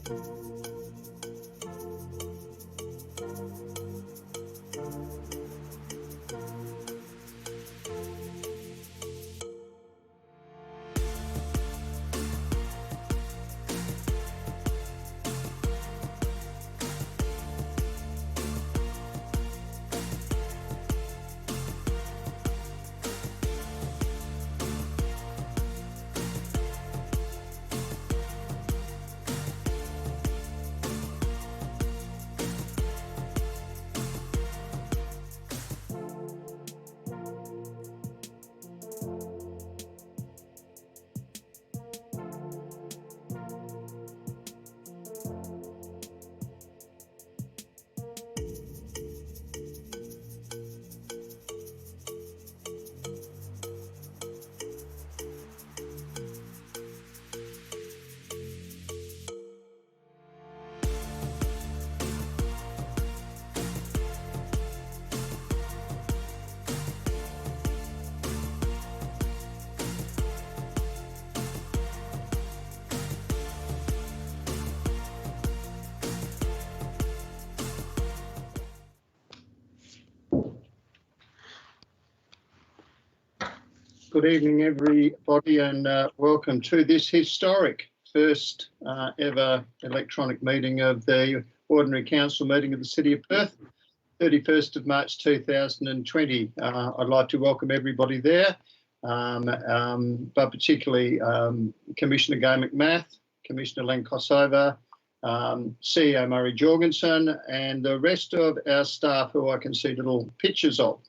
Good evening, everybody, and welcome to this historic first ever electronic meeting of the Ordinary Council meeting of the City of Perth, 31st of March 2020. I'd like to welcome everybody there, but particularly Commissioner Gai McMath, Commissioner Len Kosover, CEO Murray Jorgensen, and the rest of our staff who I can see little pictures of.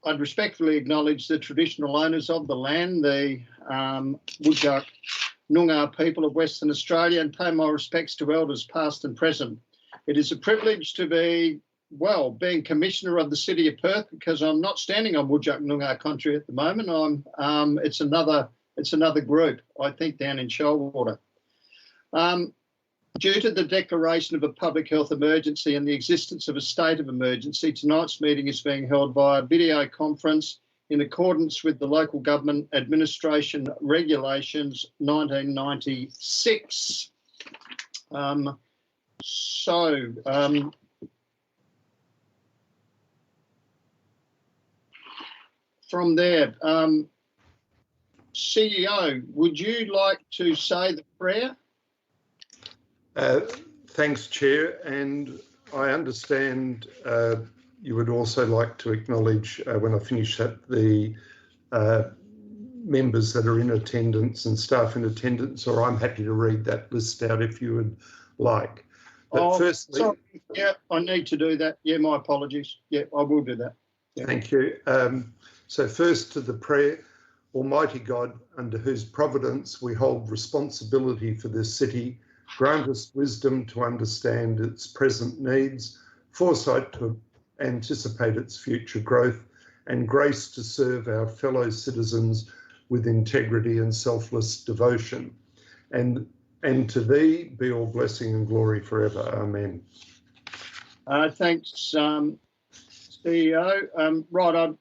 I'd respectfully acknowledge the traditional owners of the land, the Whadjuk Noongar people of Western Australia, and pay my respects to elders past and present. It is a privilege to be, well, being Commissioner of the City of Perth, because I'm not standing on Whadjuk Noongar country at the moment. It's another group, I think, down in Shoalwater. Due to the declaration of a public health emergency and the existence of a state of emergency, tonight's meeting is being held via video conference in accordance with the Local Government Administration Regulations 1996. From there, CEO, would you like to say the prayer? Thanks, Chair, and I understand you would also like to acknowledge, when I finish that, the members that are in attendance and staff in attendance, or I'm happy to read that list out if you would like. But firstly... Sorry. Yeah, I need to do that. Yeah, my apologies. Yeah, I will do that. Yeah. Thank you. So first to the prayer. Almighty God, under whose providence we hold responsibility for this city, grant us wisdom to understand its present needs, foresight to anticipate its future growth, and grace to serve our fellow citizens with integrity and selfless devotion. And to thee be all blessing and glory forever. Amen. Thanks, CEO. Right,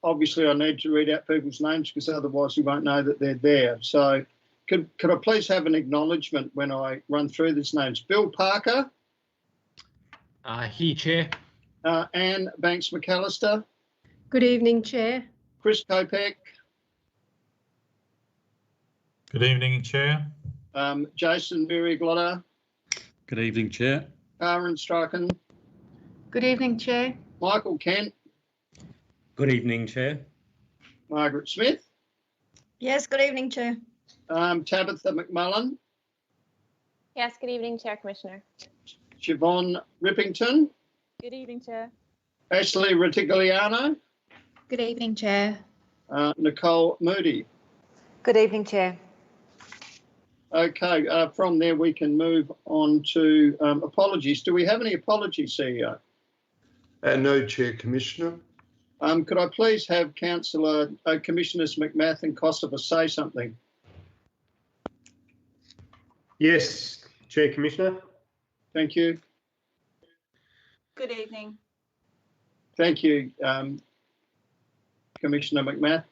obviously I need to read out people's names because otherwise we won't know that they're there. So could I please have an acknowledgement when I run through these names? Bill Parker. Here, Chair. Anne Banks McAllister. Good evening, Chair. Chris Kopek. Good evening, Chair. Jason Biriglotta. Good evening, Chair. Karen Strachan. Good evening, Chair. Michael Kent. Good evening, Chair. Margaret Smith. Yes, good evening, Chair. Tabitha McMullen. Yes, good evening, Chair, Commissioner. Siobhan Rippington. Good evening, Chair. Ashley Retigliano. Good evening, Chair. Nicole Moody. Good evening, Chair. Okay, from there we can move on to apologies. Do we have any apologies, CEO? No, Chair, Commissioner. Could I please have Commissioners McMath and Kosover say something? Yes, Chair, Commissioner. Thank you. Good evening. Thank you, Commissioner McMath.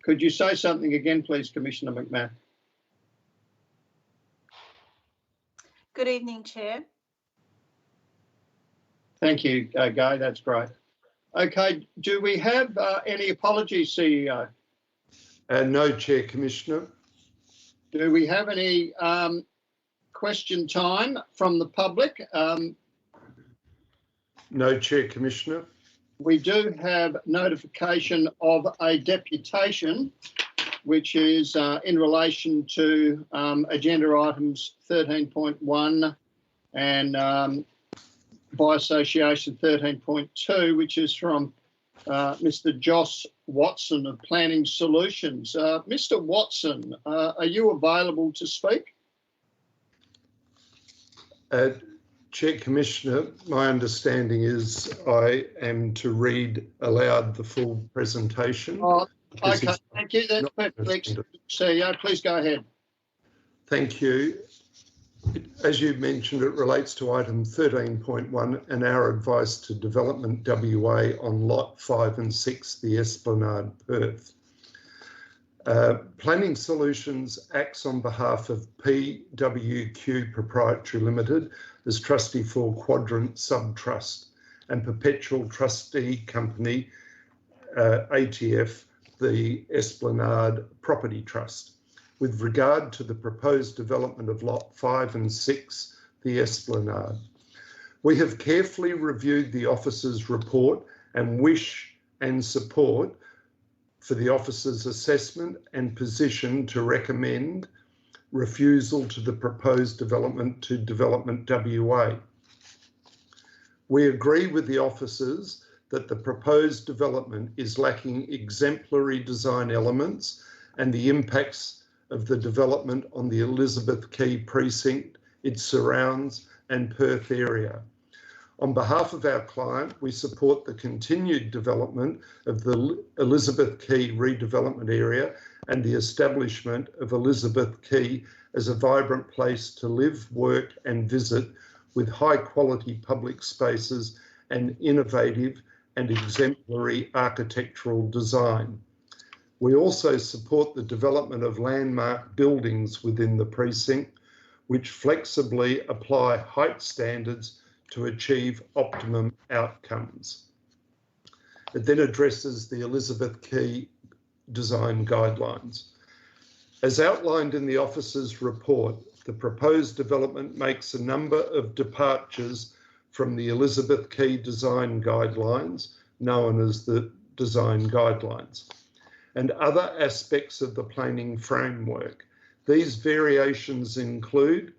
Could you say something again, please, Commissioner McMahon? Good evening, Chair. Thank you, Guy. That's great. Okay, do we have any apologies, CEO? No, Chair, Commissioner. Do we have any question time from the public? No, Chair, Commissioner. We do have notification of a deputation, which is in relation to agenda items 13.1 and by association 13.2, which is from Mr. Joss Watson of Planning Solutions. Mr. Watson, are you available to speak? Chair, Commissioner, my understanding is I am to read aloud the full presentation. Oh, okay, thank you. That's perfect. CEO, please go ahead. Thank you. As you mentioned, it relates to item 13.1 and our advice to Development WA on Lot 5 and 6, the Esplanade, Perth. Planning Solutions acts on behalf of PWQ Proprietary Limited as trustee for Quadrant Subtrust and Perpetual Trustee Company, ATF, the Esplanade Property Trust, with regard to the proposed development of Lot 5 and 6, the Esplanade. We have carefully reviewed the officer's report and wish and support for the officer's assessment and position to recommend refusal to the proposed development to Development WA. We agree with the officers that the proposed development is lacking exemplary design elements and the impacts of the development on the Elizabeth Quay precinct, its surrounds and Perth area. On behalf of our client, we support the continued development of the Elizabeth Quay redevelopment area and the establishment of Elizabeth Quay as a vibrant place to live, work and visit with high quality public spaces and innovative and exemplary architectural design. We also support the development of landmark buildings within the precinct, which flexibly apply height standards to achieve optimum outcomes. It then addresses the Elizabeth Quay design guidelines. As outlined in the officer's report, the proposed development makes a number of departures from the Elizabeth Quay design guidelines, known as the design guidelines, and other aspects of the planning framework. These variations include,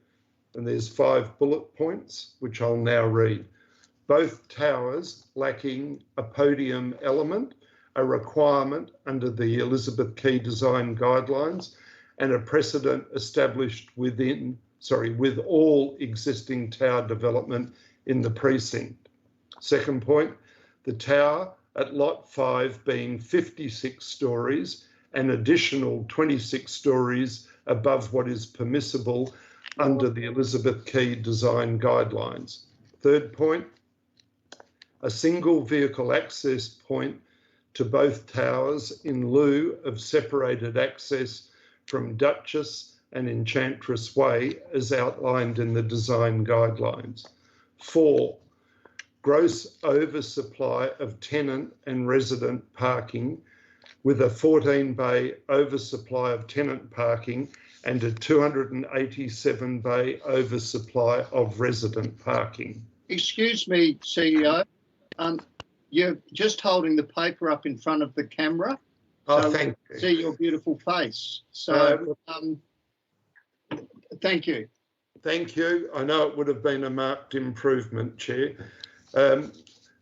and there's 5 bullet points, which I'll now read. Both towers lacking a podium element, a requirement under the Elizabeth Quay design guidelines, and a precedent established with all existing tower development in the precinct. Second point, the tower at Lot 5 being 56 stories, an additional 26 stories above what is permissible under the Elizabeth Quay design guidelines. Third point, a single vehicle access point to both towers in lieu of separated access from Duchess and Enchantress Way as outlined in the design guidelines. 4, gross oversupply of tenant and resident parking with a 14-bay oversupply of tenant parking and a 287-bay oversupply of resident parking. Excuse me, CEO. You're just holding the paper up in front of the camera. Oh, thank you. See your beautiful face. So, thank you. Thank you. I know it would have been a marked improvement, Chair.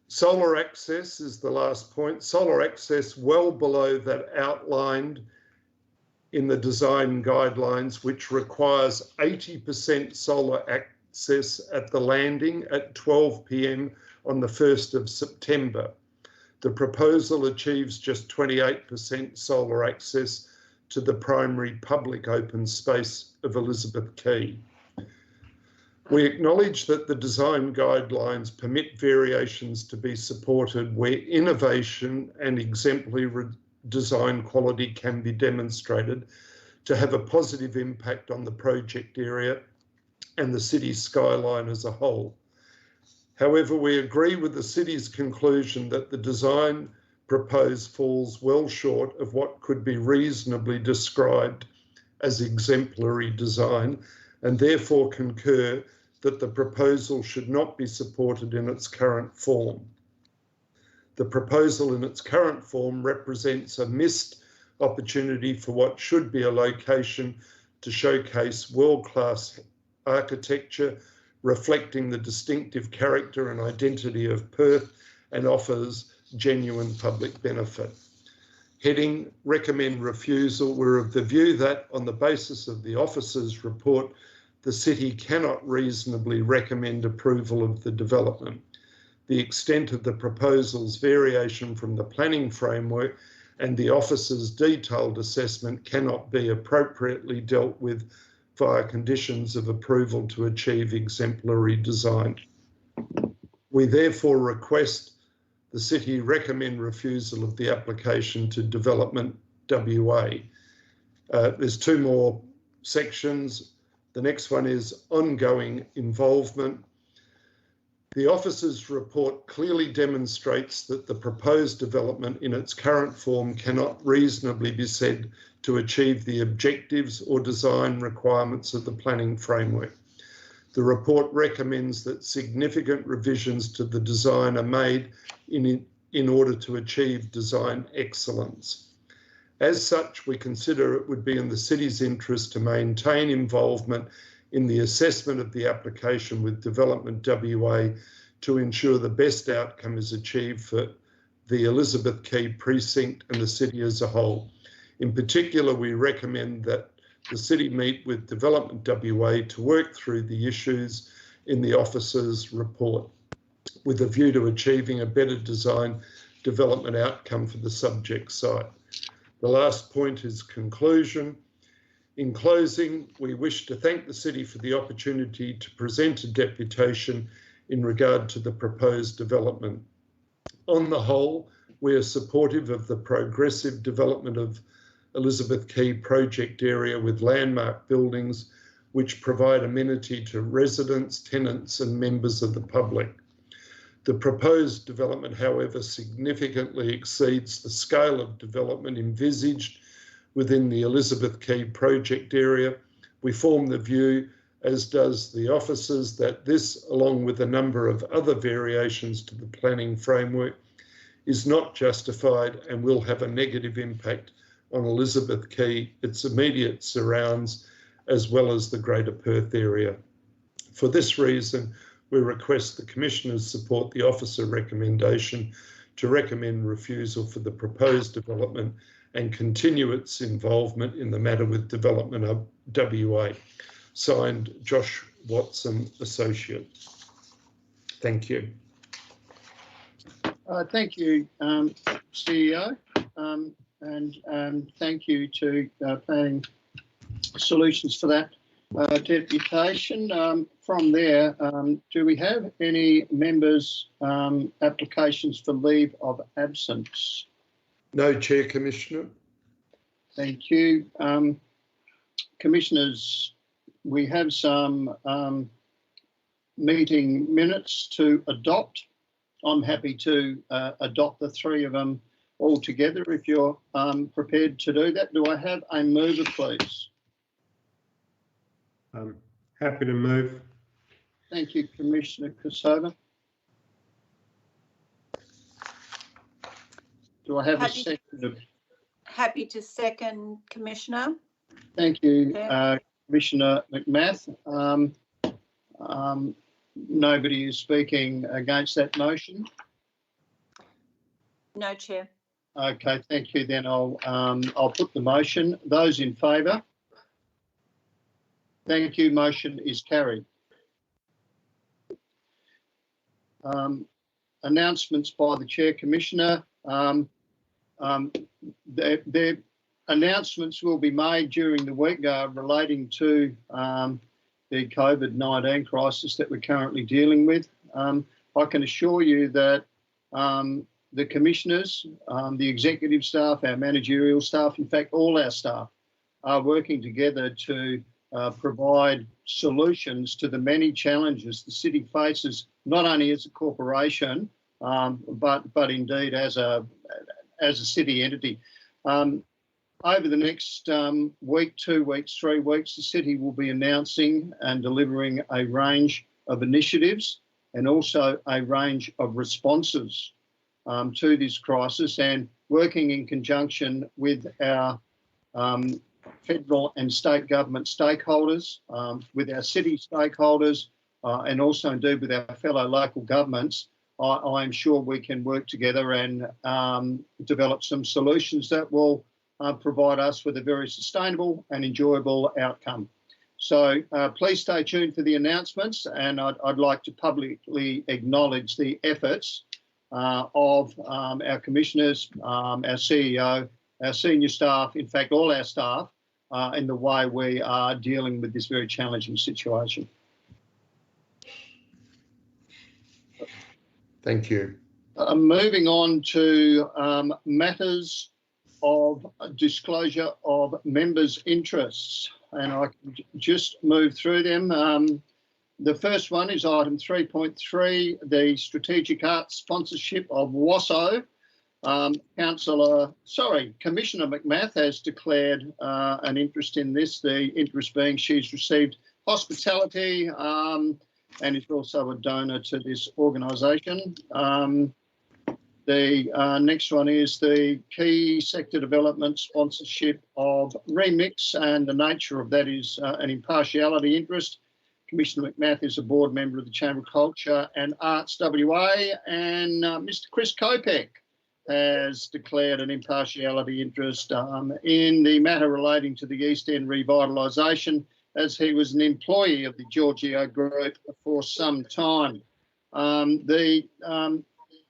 Solar access is the last point. Solar access well below that outlined in the design guidelines, which requires 80% solar access at the landing at 12 p.m. on the 1st of September. The proposal achieves just 28% solar access to the primary public open space of Elizabeth Quay. We acknowledge that the design guidelines permit variations to be supported where innovation and exemplary design quality can be demonstrated to have a positive impact on the project area and the city skyline as a whole. However, we agree with the city's conclusion that the design proposed falls well short of what could be reasonably described as exemplary design, and therefore concur that the proposal should not be supported in its current form. The proposal in its current form represents a missed opportunity for what should be a location to showcase world-class architecture reflecting the distinctive character and identity of Perth and offers genuine public benefit. Heading recommend refusal, we're of the view that on the basis of the officer's report, the city cannot reasonably recommend approval of the development. The extent of the proposal's variation from the planning framework and the officer's detailed assessment cannot be appropriately dealt with via conditions of approval to achieve exemplary design. We therefore request the city recommend refusal of the application to Development WA. There's two more sections. The next one is ongoing involvement. The officer's report clearly demonstrates that the proposed development in its current form cannot reasonably be said to achieve the objectives or design requirements of the planning framework. The report recommends that significant revisions to the design are made in order to achieve design excellence. As such, we consider it would be in the city's interest to maintain involvement in the assessment of the application with Development WA to ensure the best outcome is achieved for the Elizabeth Quay precinct and the city as a whole. In particular, we recommend that the city meet with Development WA to work through the issues in the officer's report with a view to achieving a better design development outcome for the subject site. The last point is conclusion. In closing, we wish to thank the city for the opportunity to present a deputation in regard to the proposed development. On the whole, we are supportive of the progressive development of Elizabeth Quay project area with landmark buildings which provide amenity to residents, tenants and members of the public. The proposed development, however, significantly exceeds the scale of development envisaged within the Elizabeth Quay project area. We form the view, as does the officers, that this, along with a number of other variations to the planning framework, is not justified and will have a negative impact on Elizabeth Quay, its immediate surrounds, as well as the Greater Perth area. For this reason, we request the Commissioners support the officer recommendation to recommend refusal for the proposed development and continue its involvement in the matter with Development of WA. Signed, Josh Watson, Associate. Thank you. Thank you, CEO, and thank you to Planning Solutions for that deputation. From there, do we have any members' applications for leave of absence? No, Chair, Commissioner. Thank you. Commissioners, we have some meeting minutes to adopt. I'm happy to adopt the three of them all together if you're prepared to do that. Do I have a mover, please? Happy to move. Thank you, Commissioner Kosova. Do I have a second? Happy to second, Commissioner. Thank you, Okay. Commissioner McMath. Nobody is speaking against that motion. No, Chair. Okay, thank you. Then I'll put the motion. Those in favour? Thank you. Motion is carried. Announcements by the Chair, Commissioner. Their announcements will be made during the week relating to the COVID-19 crisis that we're currently dealing with. I can assure you that the commissioners, the executive staff, our managerial staff, in fact, all our staff are working together to provide solutions to the many challenges the city faces, not only as a corporation, but indeed as a city entity. Over the next week, 2 weeks, 3 weeks, the city will be announcing and delivering a range of initiatives and also a range of responses to this crisis, and working in conjunction with our federal and state government stakeholders, with our city stakeholders, and also indeed with our fellow local governments. I am sure we can work together and develop some solutions that will provide us with a very sustainable and enjoyable outcome. So please stay tuned for the announcements, and I'd like to publicly acknowledge the efforts of our commissioners, our CEO, our senior staff, in fact all our staff, in the way we are dealing with this very challenging situation. Thank you. Moving on to matters of disclosure of members' interests, and I can just move through them. The first one is item 3.3, the strategic arts sponsorship of WASO. Commissioner McMath has declared an interest in this, the interest being she's received hospitality and is also a donor to this organisation. The next one is the key sector development sponsorship of Remix, and the nature of that is an impartiality interest. Commissioner McMath is a board member of the Chamber of Culture and Arts WA, and Mr Chris Kopek has declared an impartiality interest in the matter relating to the East End revitalisation, as he was an employee of the Giorgio Group for some time. Item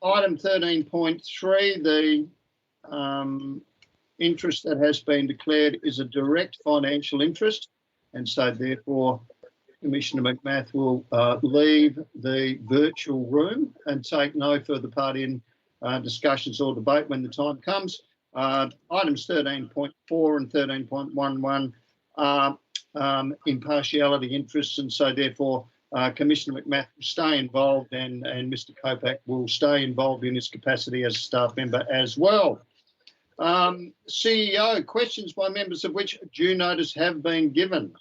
13.3, the interest that has been declared is a direct financial interest, and so therefore Commissioner McMath will leave the virtual room and take no further part in discussions or debate when the time comes. Items 13.4 and 13.11 are impartiality interests, and so therefore Commissioner McMath will stay involved, and Mr Kopek will stay involved in his capacity as a staff member as well. CEO, questions by members of which due notice have been given?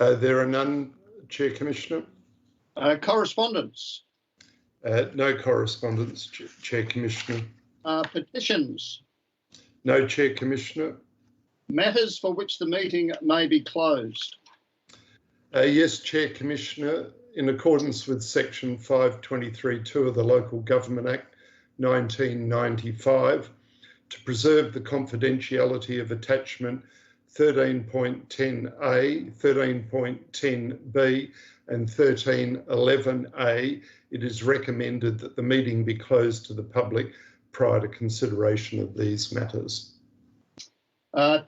There are none, Chair Commissioner. Correspondence? No correspondence, Chair Commissioner. Petitions? No, Chair Commissioner. Matters for which the meeting may be closed? Yes, Chair Commissioner. In accordance with Section 523(2) of the Local Government Act 1995, to preserve the confidentiality of attachment 13.10A, 13.10B and 13.11A, it is recommended that the meeting be closed to the public prior to consideration of these matters.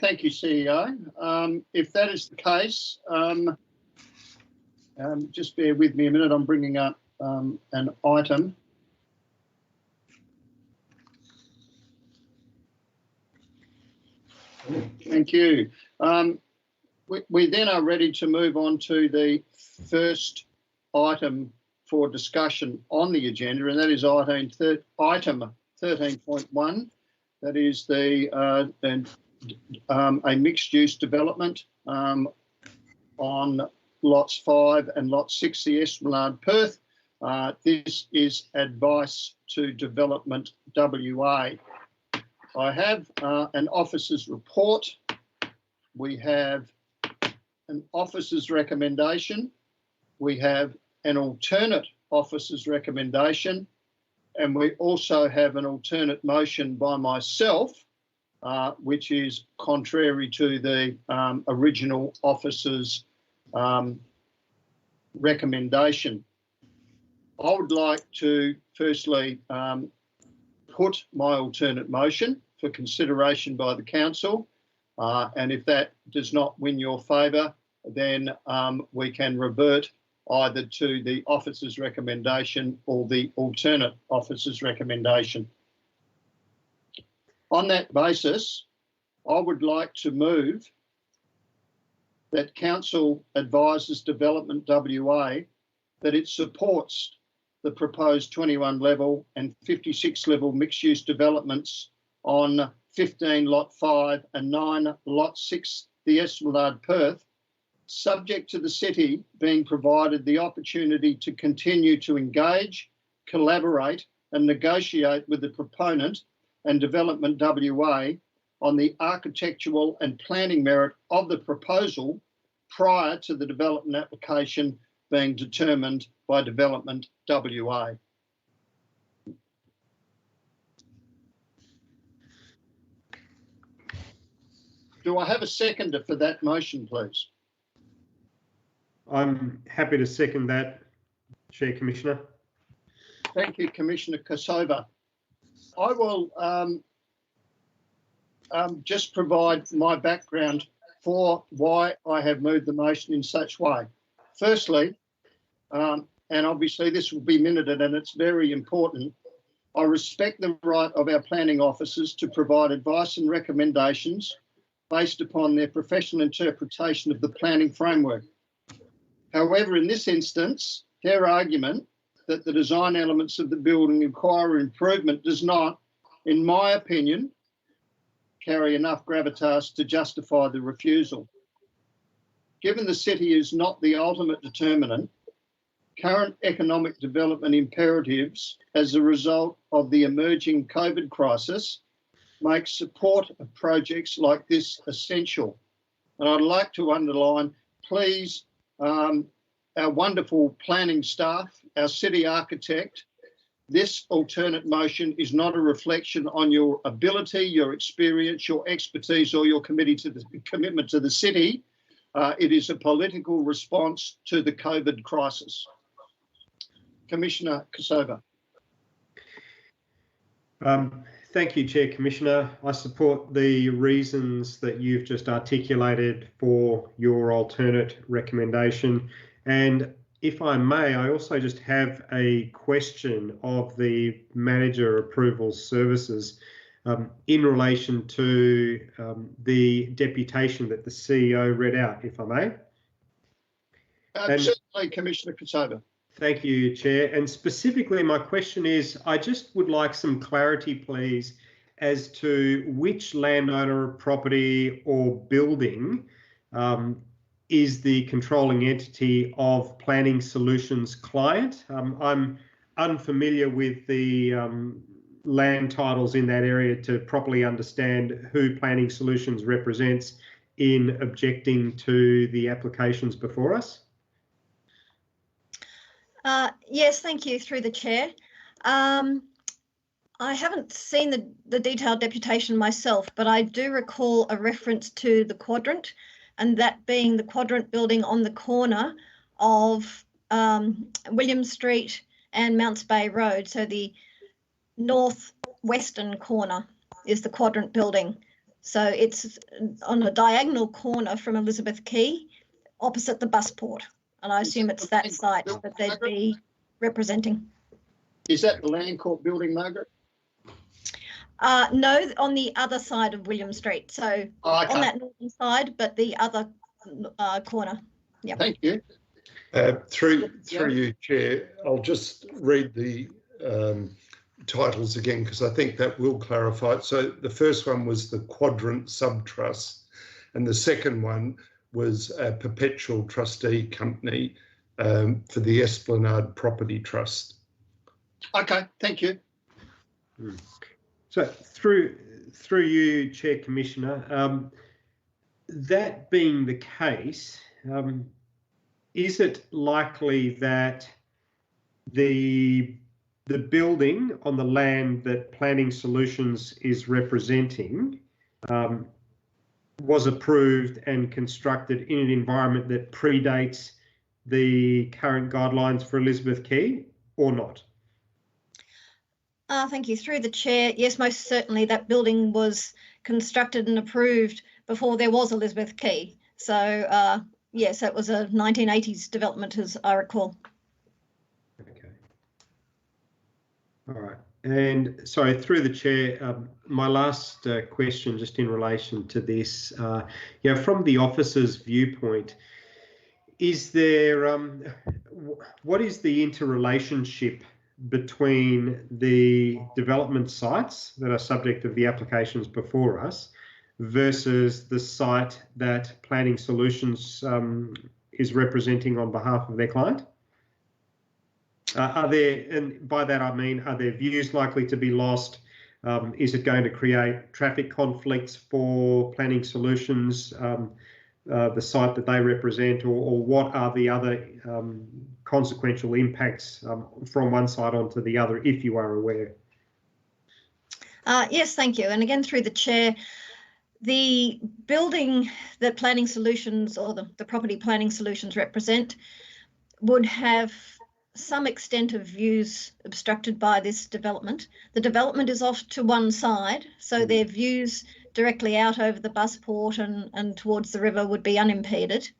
Thank you, CEO. If that is the case, just bear with me a minute. I'm bringing up an item. Thank you. We then are ready to move on to the first item for discussion on the agenda, and that is item 13.1. That is a mixed-use development on lots 5 and lot 6, the Esplanade, Perth. This is advice to Development WA. I have an officer's report. We have an officer's recommendation. We have an alternate officer's recommendation. And we also have an alternate motion by myself, which is contrary to the original officer's recommendation. I would like to firstly put my alternate motion for consideration by the council, and if that does not win your favour, then we can revert either to the officer's recommendation or the alternate officer's recommendation. On that basis, I would like to move that Council advises Development WA that it supports the proposed 21 level and 56 level mixed use developments on 15 Lot 5 and 9 Lot 6, the Esplanade, Perth, subject to the city being provided the opportunity to continue to engage, collaborate and negotiate with the proponent and Development WA on the architectural and planning merit of the proposal prior to the development application being determined by Development WA. Do I have a seconder for that motion, please? I'm happy to second that, Chair Commissioner. Thank you, Commissioner Kosova. I will just provide my background for why I have moved the motion in such way. Firstly, and obviously this will be minuted and it's very important, I respect the right of our planning officers to provide advice and recommendations based upon their professional interpretation of the planning framework. However, in this instance, their argument that the design elements of the building require improvement does not, in my opinion, carry enough gravitas to justify the refusal. Given the city is not the ultimate determinant, current economic development imperatives as a result of the emerging COVID crisis make support of projects like this essential. And I'd like to underline, please, our wonderful planning staff, our city architect, this alternate motion is not a reflection on your ability, your experience, your expertise, or your commitment to the city. It is a political response to the COVID crisis. Commissioner Kosova. Thank you, Chair Commissioner. I support the reasons that you've just articulated for your alternate recommendation. And if I may, I also just have a question of the Manager Approval Services in relation to the deputation that the CEO read out, if I may. Certainly, Commissioner Kosova. Thank you, Chair. And specifically, my question is, I just would like some clarity, please, as to which landowner, property or building is the controlling entity of Planning Solutions client. I'm unfamiliar with the land titles in that area to properly understand who Planning Solutions represents in objecting to the applications before us. Yes, thank you, through the chair. I haven't seen the detailed deputation myself, but I do recall a reference to the quadrant, and that being the quadrant building on the corner of William Street and Mounts Bay Road. So the northwestern corner is the quadrant building. So it's on a diagonal corner from Elizabeth Quay, opposite the bus port. And I assume it's that site that they'd be representing. Is that the Land Court building, Margaret? No, on the other side of William Street. So on that northern side, but the other corner. Yeah. Thank you. Through you, Chair, I'll just read the titles again because I think that will clarify it. So the first one was the Quadrant Subtrust, and the second one was a perpetual trustee company for the Esplanade Property Trust. Okay, thank you. So through you, Chair Commissioner, that being the case, is it likely that the building on the land that Planning Solutions is representing was approved and constructed in an environment that predates the current guidelines for Elizabeth Quay or not? Thank you. Through the chair, yes, most certainly that building was constructed and approved before there was Elizabeth Quay. So yes, that was a 1980s development, as I recall. Okay. All right. And sorry, through the chair, my last question just in relation to this, from the officer's viewpoint, is there, what is the interrelationship between the development sites that are subject of the applications before us versus the site that Planning Solutions is representing on behalf of their client? Are there, and by that I mean, are there views likely to be lost? Is it going to create traffic conflicts for Planning Solutions, the site that they represent, or what are the other consequential impacts from one side onto the other, if you are aware? Yes, thank you. And again, through the chair, the building that Planning Solutions or the property Planning Solutions represent would have some extent of views obstructed by this development. The development is off to one side, so their views directly out over the busport and towards the river would be unimpeded.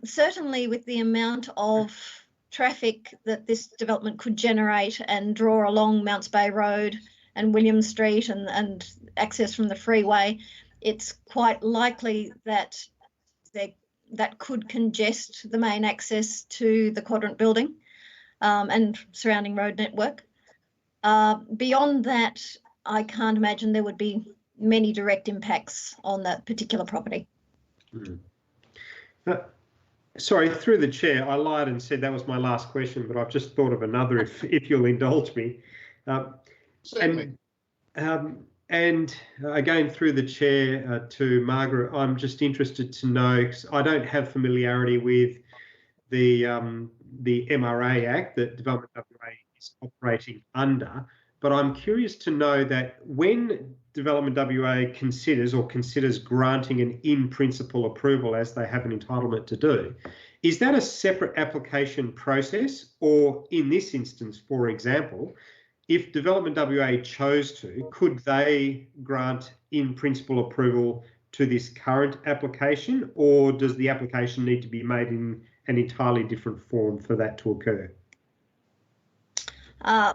Certainly with the amount of traffic that this development could generate and draw along Mounts Bay Road and William Street and access from the freeway, it's quite likely that that could congest the main access to the Quadrant building and surrounding road network. Beyond that, I can't imagine there would be many direct impacts on that particular property. Sorry, through the chair, I lied and said that was my last question, but I've just thought of another, if you'll indulge me. And again, through the chair to Margaret, I'm just interested to know, because I don't have familiarity with the MRA Act that Development WA is operating under, but I'm curious to know that when Development WA considers granting an in-principle approval, as they have an entitlement to do, is that a separate application process? Or in this instance, for example, if Development WA chose to, could they grant in-principle approval to this current application, or does the application need to be made in an entirely different form for that to occur?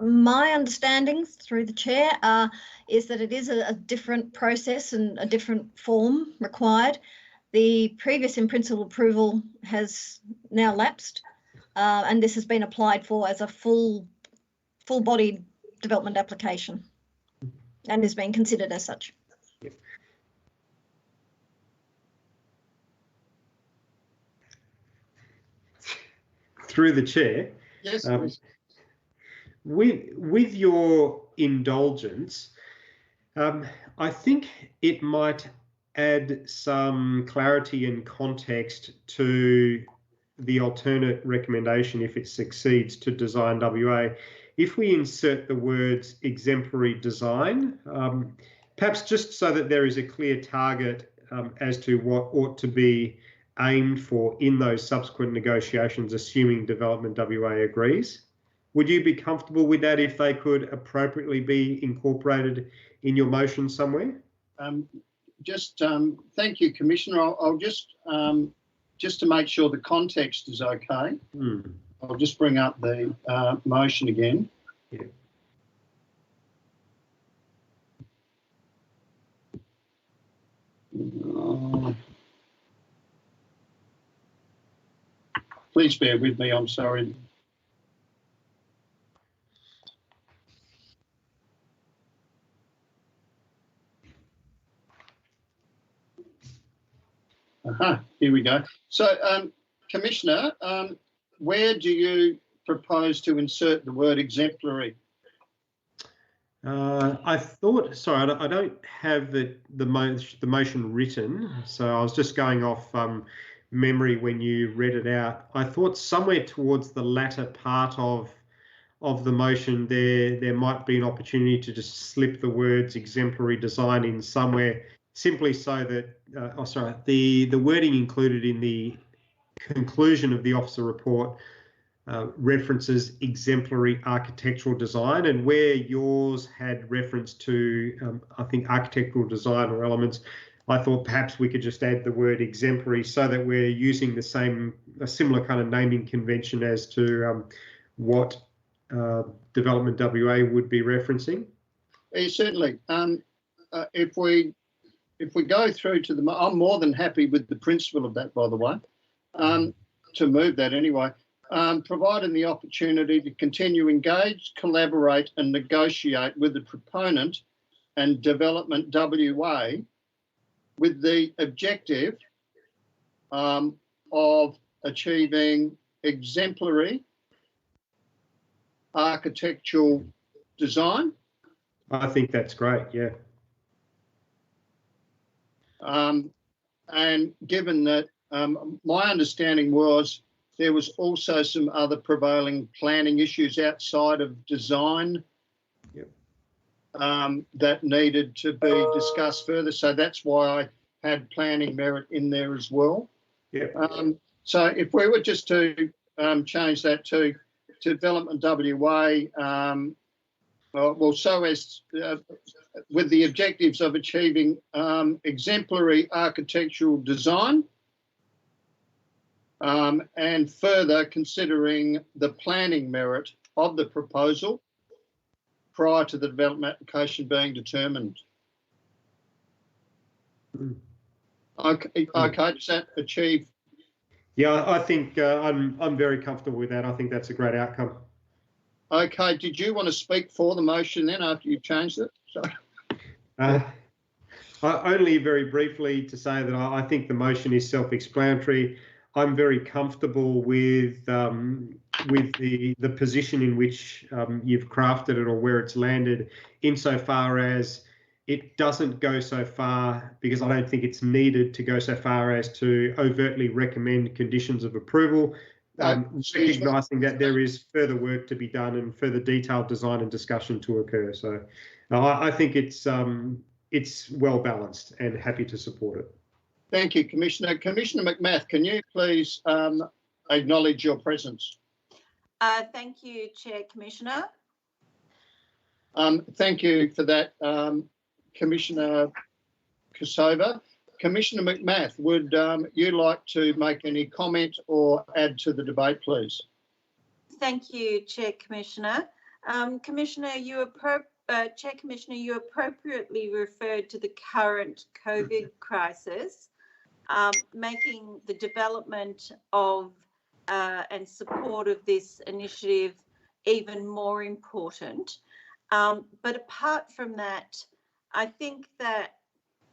My understanding through the chair is that it is a different process and a different form required. The previous in-principle approval has now lapsed, and this has been applied for as a full-bodied development application and is being considered as such. Through the chair, yes, with your indulgence, I think it might add some clarity and context to the alternate recommendation, if it succeeds, to Design WA. If we insert the words exemplary design, perhaps just so that there is a clear target as to what ought to be aimed for in those subsequent negotiations, assuming Development WA agrees. Would you be comfortable with that if they could appropriately be incorporated in your motion somewhere? Thank you, Commissioner. I'll just to make sure the context is okay. I'll just bring up the motion again. Yeah. Please bear with me, I'm sorry. Here we go. So, Commissioner, where do you propose to insert the word exemplary? I thought, sorry, I don't have the motion written, so I was just going off memory when you read it out. I thought somewhere towards the latter part of the motion there might be an opportunity to just slip the words exemplary design in somewhere, simply so that, the wording included in the conclusion of the officer report references exemplary architectural design, and where yours had reference to, I think, architectural design or elements, I thought perhaps we could just add the word exemplary so that we're using a similar kind of naming convention as to what Development WA would be referencing. Certainly. If we go through to I'm more than happy with the principle of that, by the way, to move that anyway. Providing the opportunity to continue engage, collaborate and negotiate with the proponent and Development WA with the objective of achieving exemplary architectural design. I think that's great, yeah. And given that my understanding was there was also some other prevailing planning issues outside of design that needed to be discussed further. So that's why I had planning merit in there as well. Yep. So if we were just to change that to Development WA, well, so as with the objectives of achieving exemplary architectural design and further considering the planning merit of the proposal prior to the development application being determined. Okay, does that achieve? Yeah, I think I'm very comfortable with that. I think that's a great outcome. Okay, did you want to speak for the motion then after you changed it? Sorry. Only very briefly to say that I think the motion is self-explanatory. I'm very comfortable with the position in which you've crafted it or where it's landed, insofar as it doesn't go so far, because I don't think it's needed to go so far as to overtly recommend conditions of approval, recognising that there is further work to be done and further detailed design and discussion to occur. So I think it's well balanced and happy to support it. Thank you, Commissioner. Commissioner McMath, can you please acknowledge your presence? Thank you, Chair, Commissioner. Thank you for that, Commissioner Kosova. Commissioner McMath, would you like to make any comment or add to the debate, please? Thank you, Chair, Commissioner. Commissioner, Chair, Commissioner, you appropriately referred to the current COVID crisis, making the development of and support of this initiative even more important. But apart from that, I think that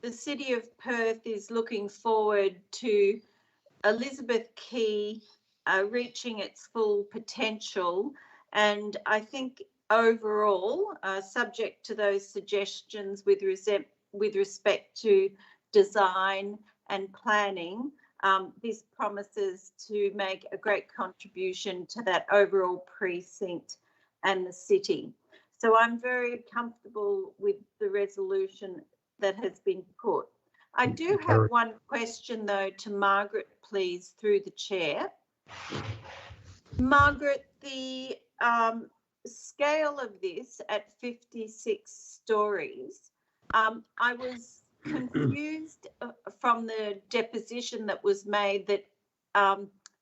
the City of Perth is looking forward to Elizabeth Quay reaching its full potential, and I think overall, subject to those suggestions with respect to design and planning, this promises to make a great contribution to that overall precinct and the city. So I'm very comfortable with the resolution that has been put. I do have one question though to Margaret, please, through the chair. Margaret, the scale of this at 56 stories, I was confused from the deposition that was made that,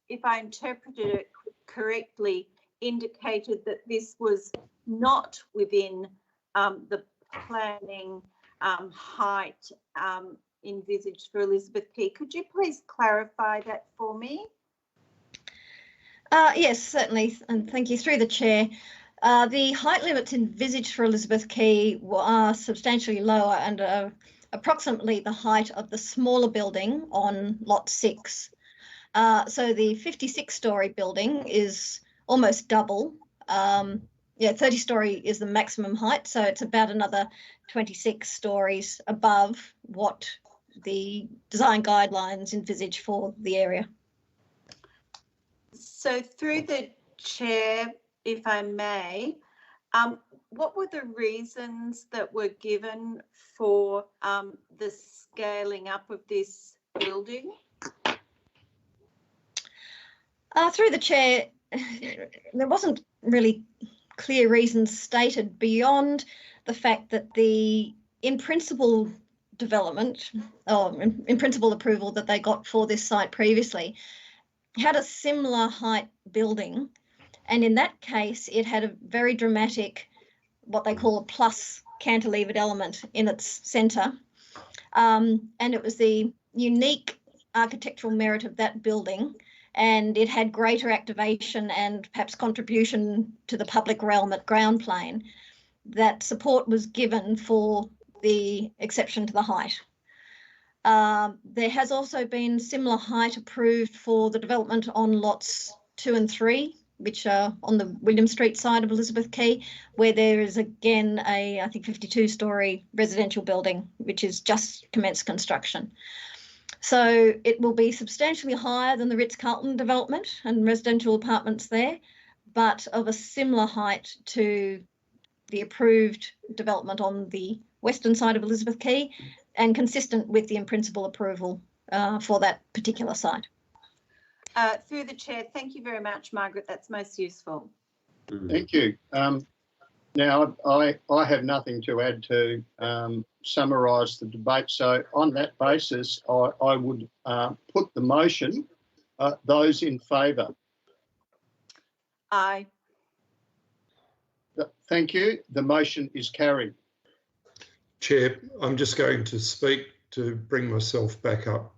if I interpreted it correctly, indicated that this was not within the planning height envisaged for Elizabeth Quay. Could you please clarify that for me? Yes, certainly, and thank you. Through the chair, the height limits envisaged for Elizabeth Quay are substantially lower and approximately the height of the smaller building on lot 6. So the 56-storey building is almost double. 30-storey is the maximum height, so it's about another 26 stories above what the design guidelines envisage for the area. So through the chair, if I may, what were the reasons that were given for the scaling up of this building? Through the chair, there wasn't really clear reasons stated beyond the fact that in principle, development, or in principle approval that they got for this site previously, had a similar height building. And in that case, it had a very dramatic, what they call a plus cantilevered element in its centre. And it was the unique architectural merit of that building, and it had greater activation and perhaps contribution to the public realm at ground plane, that support was given for the exception to the height. There has also been similar height approved for the development on lots 2 and 3, which are on the William Street side of Elizabeth Quay, where there is again a, I think, 52-storey residential building, which is just commenced construction. So it will be substantially higher than the Ritz-Carlton development and residential apartments there, but of a similar height to the approved development on the western side of Elizabeth Quay, and consistent with the in-principle approval for that particular site. Through the chair, thank you very much, Margaret. That's most useful. Thank you. Now, I have nothing to add to summarise the debate. So on that basis, I would put the motion. Those in favour? Aye. Thank you. The motion is carried. Chair, I'm just going to speak to bring myself back up.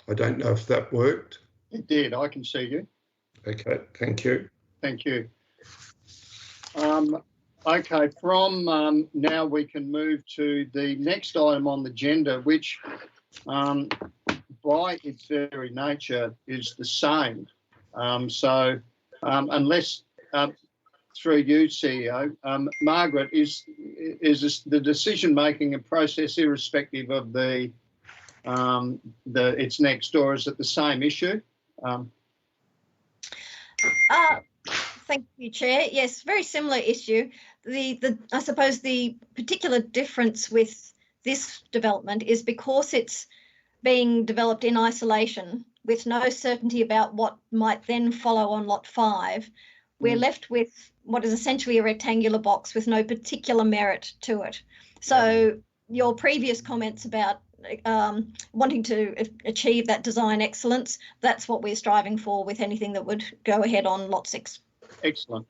I don't know if that worked. It did. I can see you. Okay, thank you. Thank you. Okay, from now we can move to the next item on the agenda, which by its very nature is the same. Unless through you, CEO, Margaret, is the decision-making and process irrespective of the its next door, is it the same issue? Thank you, Chair. Yes, very similar issue. I suppose the particular difference with this development is because it's being developed in isolation with no certainty about what might then follow on lot 5, we're left with what is essentially a rectangular box with no particular merit to it. So your previous comments about wanting to achieve that design excellence, that's what we're striving for with anything that would go ahead on lot 6. Excellent.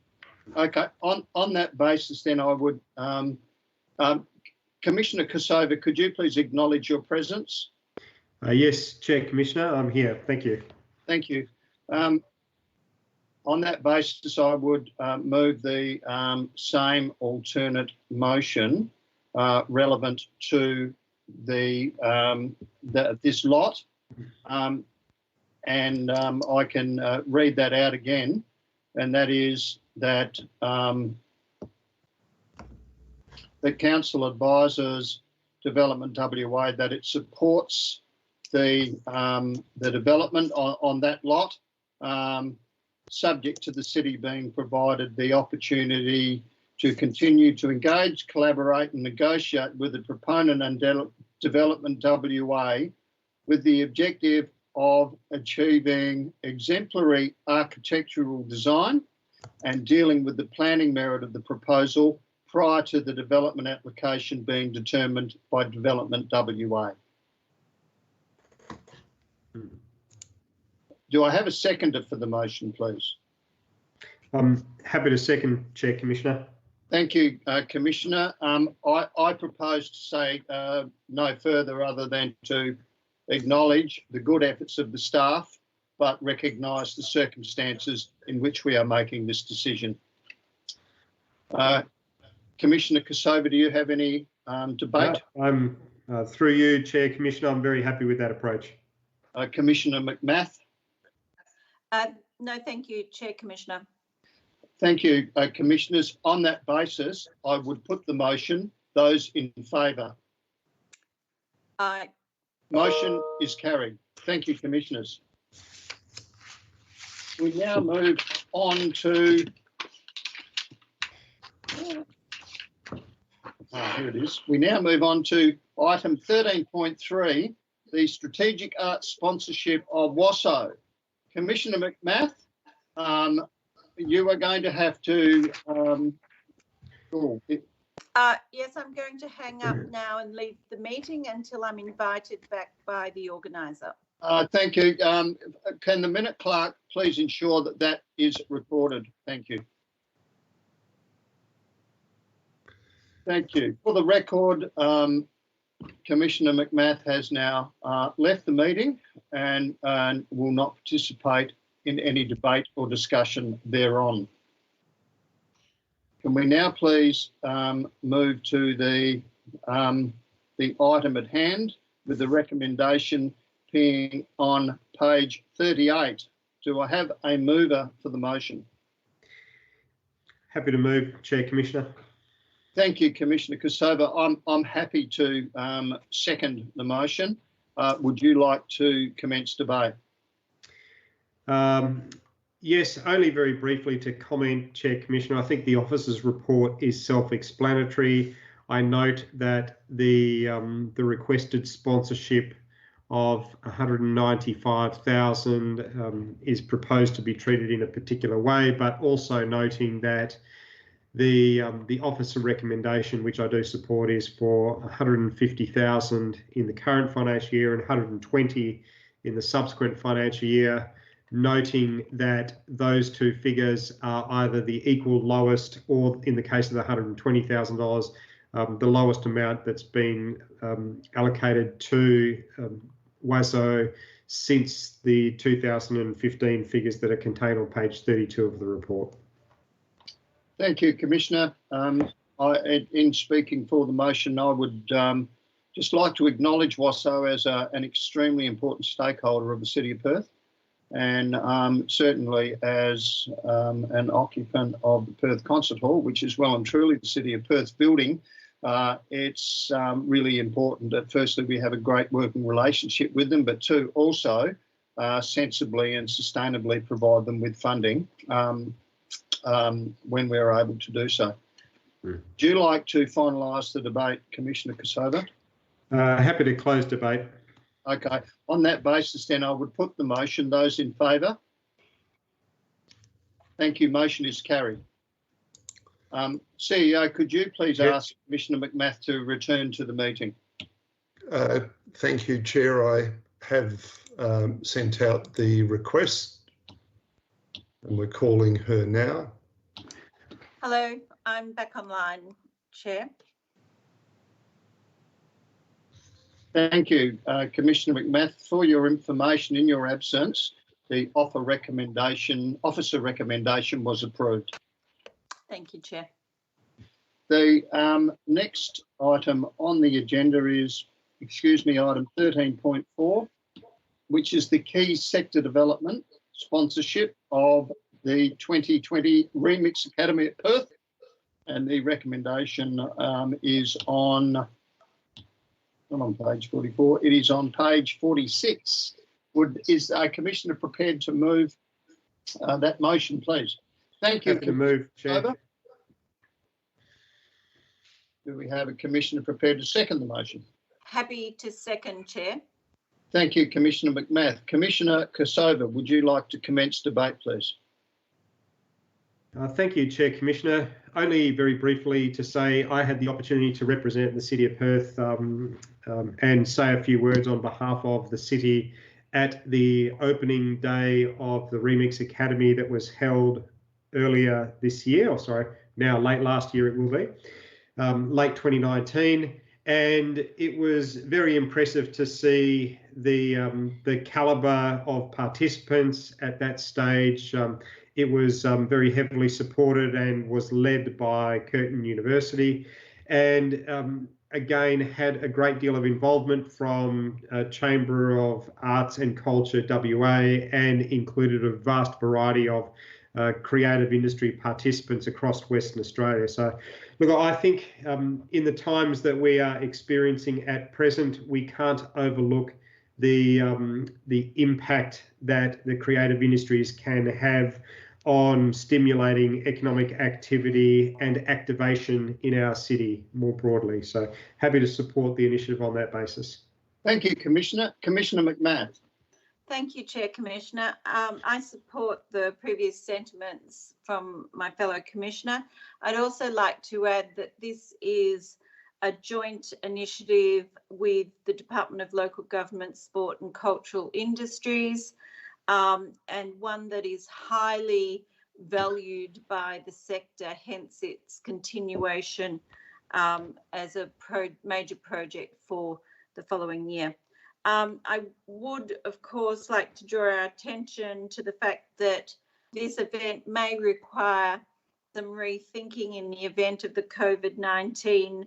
Okay, on that basis then I would, Commissioner Kosova, could you please acknowledge your presence? Yes, Chair, Commissioner, I'm here. Thank you. Thank you. On that basis, I would move the same alternate motion relevant to this lot, and I can read that out again, and that is that the Council advises Development WA that it supports the development on that lot, subject to the city being provided the opportunity to continue to engage, collaborate and negotiate with the proponent and Development WA with the objective of achieving exemplary architectural design and dealing with the planning merit of the proposal prior to the development application being determined by Development WA. Do I have a seconder for the motion, please? I'm happy to second, Chair, Commissioner. Thank you, Commissioner. I propose to say no further other than to acknowledge the good efforts of the staff, but recognise the circumstances in which we are making this decision. Commissioner Kosova, do you have any debate? I'm through you, Chair, Commissioner. I'm very happy with that approach. Commissioner McMath? No, thank you, Chair, Commissioner. Thank you, Commissioners. On that basis, I would put the motion. Those in favour? Aye. Motion is carried. Thank you, Commissioners. We now move on to... here it is. We now move on to item 13.3, the Strategic Arts Sponsorship of WASO. Commissioner McMath, you are going to have to Yes, I'm going to hang up now and leave the meeting until I'm invited back by the organiser. Thank you. Can the minute clerk please ensure that that is recorded? Thank you. Thank you. For the record, Commissioner McMath has now left the meeting and will not participate in any debate or discussion thereon. Can we now please move to the item at hand with the recommendation being on page 38. Do I have a mover for the motion? Happy to move, Chair, Commissioner. Thank you, Commissioner Kosova. I'm happy to second the motion. Would you like to commence debate? Yes, only very briefly to comment, Chair, Commissioner. I think the officer's report is self-explanatory. I note that the requested sponsorship of 195,000 is proposed to be treated in a particular way, but also noting that the officer recommendation, which I do support, is for 150,000 in the current financial year and 120 in the subsequent financial year, noting that those two figures are either the equal lowest or, in the case of the $120,000, the lowest amount that's been allocated to WASO since the 2015 figures that are contained on page 32 of the report. Thank you, Commissioner. In speaking for the motion, I would just like to acknowledge WASO as an extremely important stakeholder of the City of Perth, and certainly as an occupant of the Perth Concert Hall, which is well and truly the City of Perth's building. It's really important that firstly we have a great working relationship with them, but two, also sensibly and sustainably provide them with funding when we're able to do so. Do you like to finalise the debate, Commissioner Kosova? Happy to close debate. Okay. On that basis, then I would put the motion. Those in favour? Thank you. Motion is carried. CEO, could you please ask Commissioner McMath to return to the meeting? Thank you, Chair. I have sent out the request and we're calling her now. Hello, I'm back online, Chair. Thank you, Commissioner McMath. For your information, in your absence, the officer recommendation was approved. Thank you, Chair. The next item on the agenda is, item 13.4, which is the key sector development sponsorship of the 2020 Remix Academy at Perth. And the recommendation is on, not on page 44, it is on page 46. Is a Commissioner prepared to move that motion, please? Thank you. Happy to move, Chair. Over. Do we have a Commissioner prepared to second the motion? Happy to second, Chair. Thank you, Commissioner McMath. Commissioner Kosova, would you like to commence debate, please? Thank you, Chair, Commissioner. Only very briefly to say I had the opportunity to represent the City of Perth and say a few words on behalf of the City at the opening day of the Remix Academy that was held earlier this year, or sorry, now late last year it will be, late 2019. And it was very impressive to see the calibre of participants at that stage. It was very heavily supported and was led by Curtin University, and again had a great deal of involvement from Chamber of Arts and Culture WA, and included a vast variety of creative industry participants across Western Australia. So look, I think in the times that we are experiencing at present, we can't overlook the impact that the creative industries can have on stimulating economic activity and activation in our city more broadly. So happy to support the initiative on that basis. Thank you, Commissioner. Commissioner McMath. Thank you, Chair Commissioner. I support the previous sentiments from my fellow Commissioner. I'd also like to add that this is a joint initiative with the Department of Local Government, Sport and Cultural Industries, and one that is highly valued by the sector, hence its continuation as a major project for the following year. I would, of course, like to draw our attention to the fact that this event may require some rethinking in the event of the COVID-19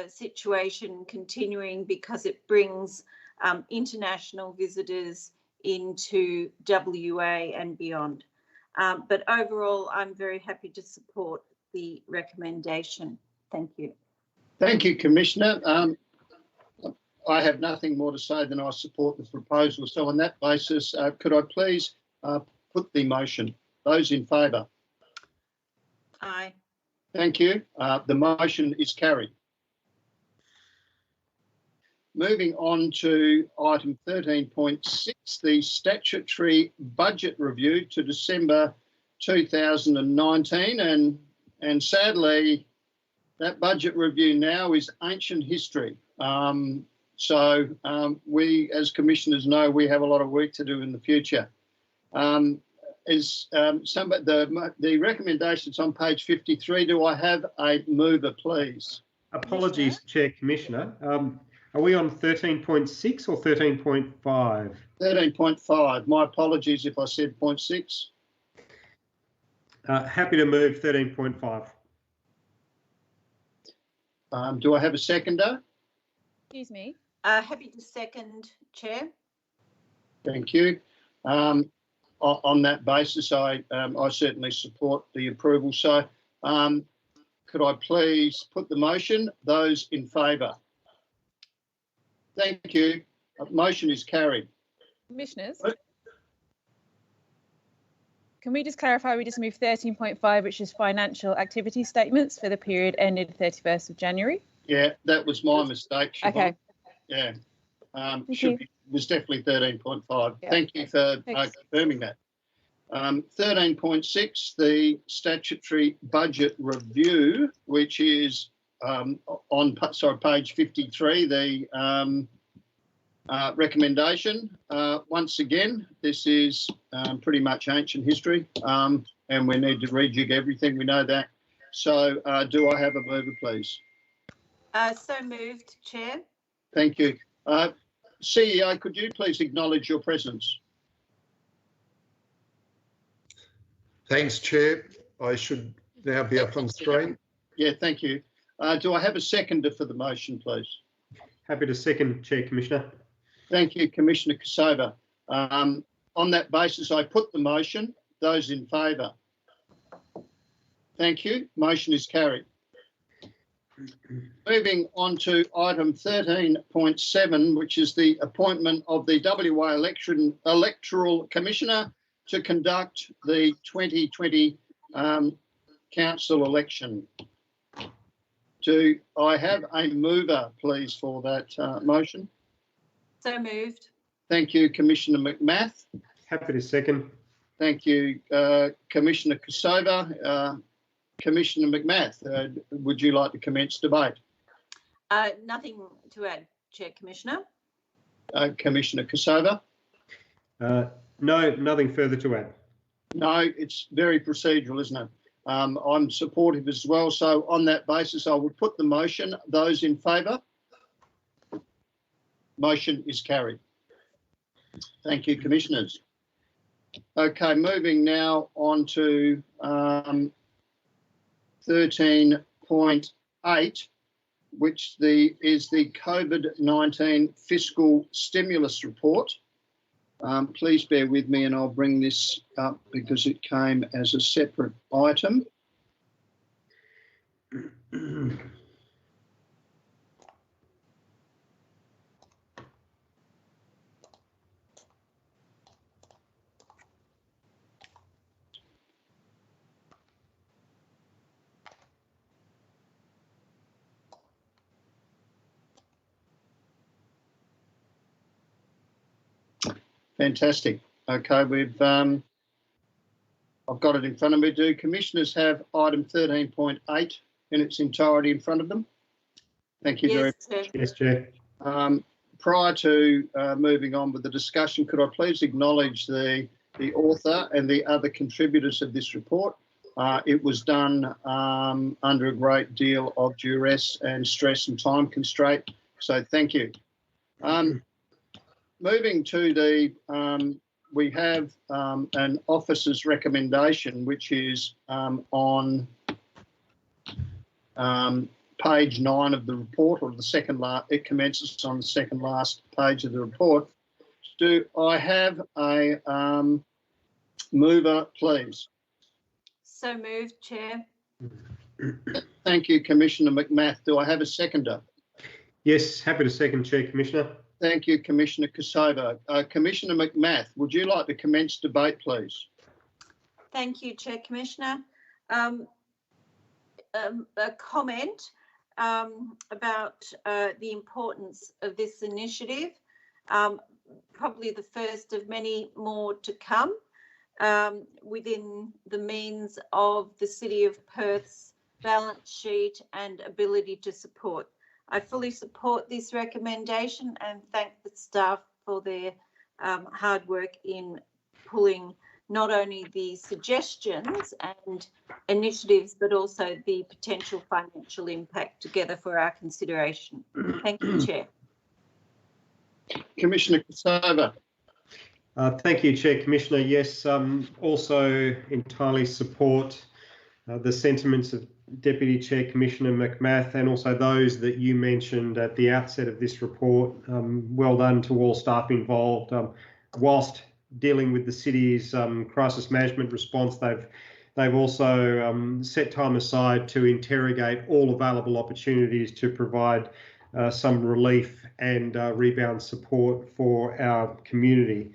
situation continuing, because it brings international visitors into WA and beyond. But overall, I'm very happy to support the recommendation. Thank you. Thank you, Commissioner. I have nothing more to say than I support the proposal. So on that basis, could I please put the motion? Those in favour? Aye. Thank you. The motion is carried. Moving on to item 13.6, the statutory budget review to December 2019. And sadly, that budget review now is ancient history. We, as commissioners, know we have a lot of work to do in the future. The recommendations on page 53, do I have a mover, please? Apologies, Chair Commissioner. Are we on 13.6 or 13.5? 13.5. My apologies if I said 0.6. Happy to move 13.5. Do I have a seconder? Excuse me. Happy to second, Chair. Thank you. On that basis, I certainly support the approval. So could I please put the motion? Those in favour? Thank you. Motion is carried. Commissioners, can we just clarify, we just moved 13.5, which is financial activity statements for the period ended 31st of January? Yeah, that was my mistake, Siobhan. Okay. Yeah. Was definitely 13.5. Yeah. Thank you for confirming that. 13.6, the statutory budget review, which is on page 53, the recommendation. Once again, this is pretty much ancient history, and we need to rejig everything. We know that. So do I have a mover, please? So moved, Chair. Thank you. CEO, could you please acknowledge your presence? Thanks, Chair. I should now be up on screen. Yeah, thank you. Do I have a seconder for the motion, please? Happy to second, Chair Commissioner. Thank you, Commissioner Kosova. On that basis, I put the motion. Those in favour? Thank you. Motion is carried. Moving on to item 13.7, which is the appointment of the WA Electoral Commissioner to conduct the 2020 council election. Do I have a mover, please, for that motion? So moved. Thank you, Commissioner McMath. Happy to second. Thank you, Commissioner Kosova. Commissioner McMath, would you like to commence debate? Nothing to add, Chair Commissioner. Commissioner Kosova? No, nothing further to add. No, it's very procedural, isn't it? I'm supportive as well. So on that basis, I will put the motion. Those in favour? Motion is carried. Thank you, Commissioners. Okay, moving now on to 13.8, which is the COVID-19 fiscal stimulus report. Please bear with me and I'll bring this up because it came as a separate item. Fantastic. Okay, I've got it in front of me. Do commissioners have item 13.8 in its entirety in front of them? Thank you very Yes, Chair. Yes, Chair. much. Prior to moving on with the discussion, could I please acknowledge the author and the other contributors of this report? It was done under a great deal of duress and stress and time constraint, so thank you. Moving to we have an officer's recommendation, which is on page 9 of the report, or the second last. It commences on the second last page of the report. Do I have a mover, please? So moved, Chair. Thank you, Commissioner McMath. Do I have a seconder? Yes, happy to second, Chair, Commissioner. Thank you, Commissioner Kosovo. Commissioner McMath, would you like to commence debate, please? Thank you, Chair, Commissioner. A comment about the importance of this initiative, probably the first of many more to come within the means of the City of Perth's balance sheet and ability to support. I fully support this recommendation and thank the staff for their hard work in pulling not only the suggestions and initiatives, but also the potential financial impact together for our consideration. Thank you, Chair. Commissioner Kosovo. Thank you, Chair, Commissioner. Yes, also entirely support the sentiments of Deputy Chair Commissioner McMath and also those that you mentioned at the outset of this report. Well done to all staff involved. Whilst dealing with the city's crisis management response, they've also set time aside to interrogate all available opportunities to provide some relief and rebound support for our community.